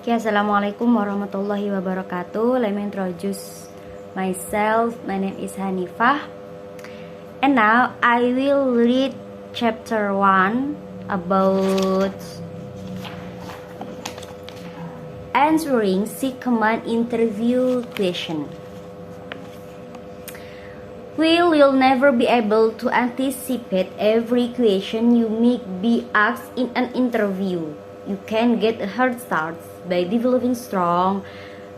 Okay, Assalamualaikum warahmatullahi wabarakatuh. Let me introduce myself. My name is Hanifah. And now I will read chapter 1 about answering command interview question. We will never be able to anticipate every question you may be asked in an interview. You can get a head start by developing strong,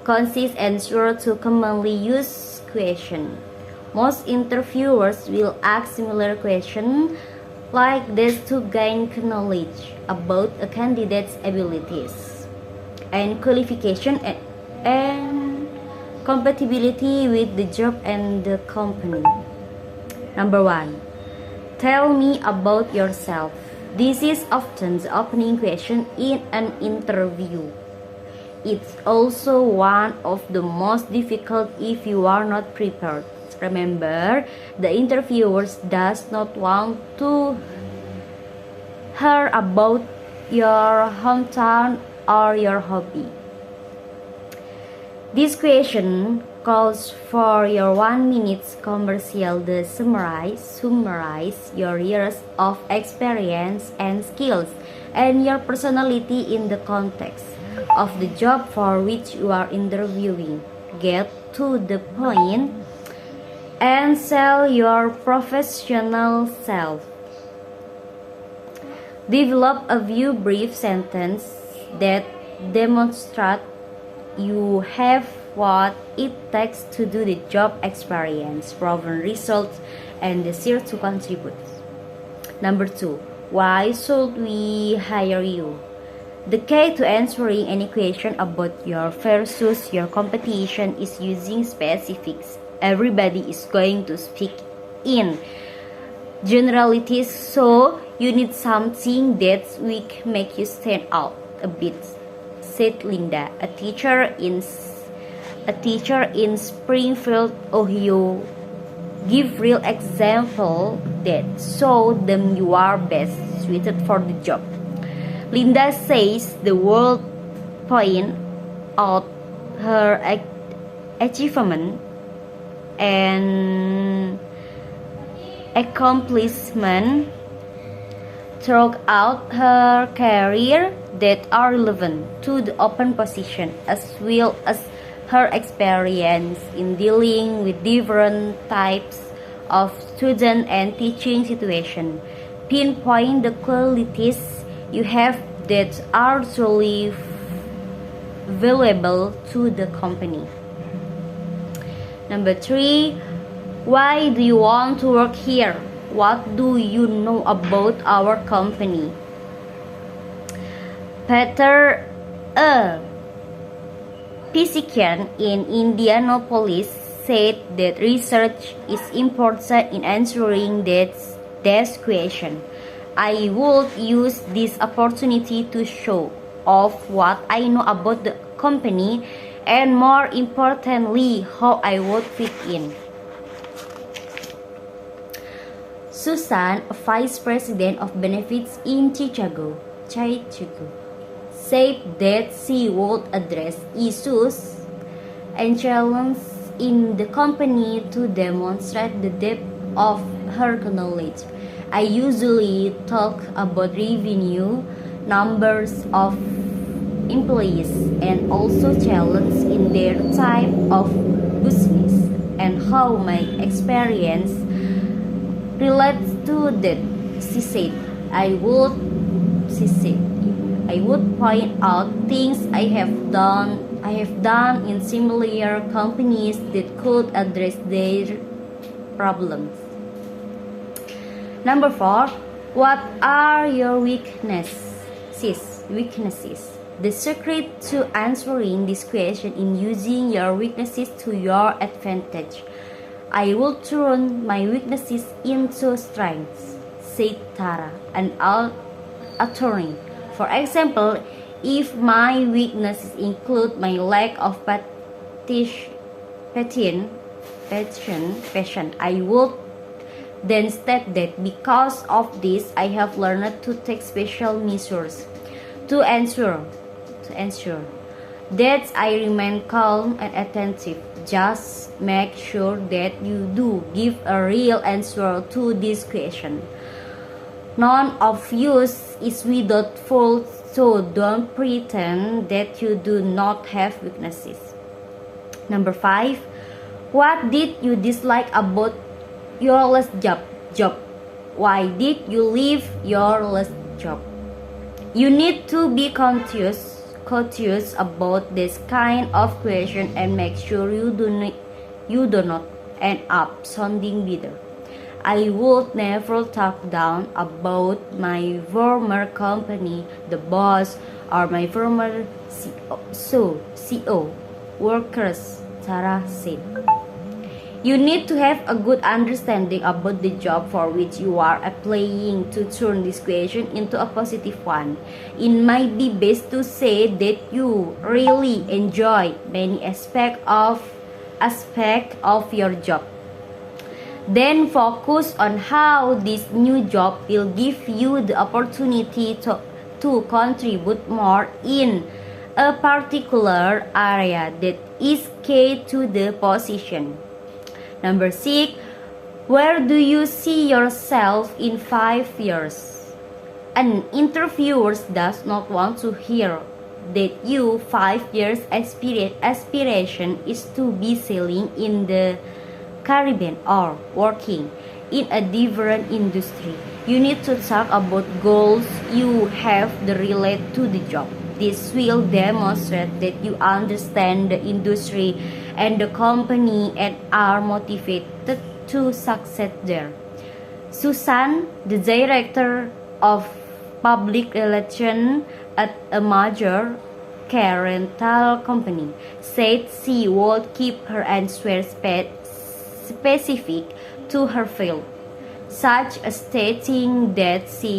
concise answers to commonly used questions. Most interviewers will ask similar questions like this to gain knowledge about a candidate's abilities and qualification and compatibility with the job and the company. Number 1. Tell me about yourself. This is often the opening question in an interview. It's also one of the most difficult if you are not prepared. Remember, the interviewer does not want to hear about your hometown or your hobby. This question calls for your 1 minute commercial to summarize your years of experience and skills and your personality in the context of the job for which you are interviewing. Get to the point and sell your professional self. Develop a few brief sentences that demonstrate you have what it takes to do the job, experience, proven results, and desire to contribute. Number 2. Why should we hire you? The key to answering any question about your versus your competition is using specifics. Everybody is going to speak in generalities, so you need something that will make you stand out a bit, said Linda, a teacher in Springfield, Ohio. Give real example that show them you are best suited for the job. Linda says the world point out her achievement and accomplishment throughout her career that are relevant to the open position, as well as her experience in dealing with different types of student and teaching situations. Pinpoint the qualities you have that are truly valuable to the company. Number 3. Why do you want to work here? What do you know about our company? Peter, a physician in Indianapolis, said that research is important in answering that question. I would use this opportunity to show off what I know about the company and, more importantly, how I would fit in. Susan, a vice president of benefits in Chicago, said that she would address issues and challenges in the company to demonstrate the depth of her knowledge. I usually talk about revenue, numbers of employees, and also challenges in their type of business and how my experience relates to that. She said, I would point out things I have done in similar companies that could address their problems. Number 4. What are your weaknesses? The secret to answering this question is using your weaknesses to your advantage. I will turn my weaknesses into strengths, said Tara, an attorney. For example, if my weaknesses include my lack of passion, I would then state that because of this, I have learned to take special measures to ensure That I remain calm and attentive. Just make sure that you do give a real answer to this question. None of you is without fault, so don't pretend that you do not have weaknesses. Number 5. What did you dislike about your last job? Why did you leave your last job? You need to be conscious about this kind of question and make sure you do not end up sounding bitter. I would never talk down about my former company, the boss, or my former CEO, workers, Sarah said. You need to have a good understanding about the job for which you are applying to turn this question into a positive one. It might be best to say that you really enjoy many aspects of your job. Then focus on how this new job will give you the opportunity to contribute more in a particular area that is key to the position. Number 6. Where do you see yourself in 5 years? An interviewer does not want to hear that your 5 years aspiration is to be sailing in the Caribbean or working in a different industry. You need to talk about goals you have that relate to the job. This will demonstrate that you understand the industry and the company and are motivated to succeed there. Susan, the director of public relations at a major car rental company, said she would keep her answers specific to her field, such as stating that she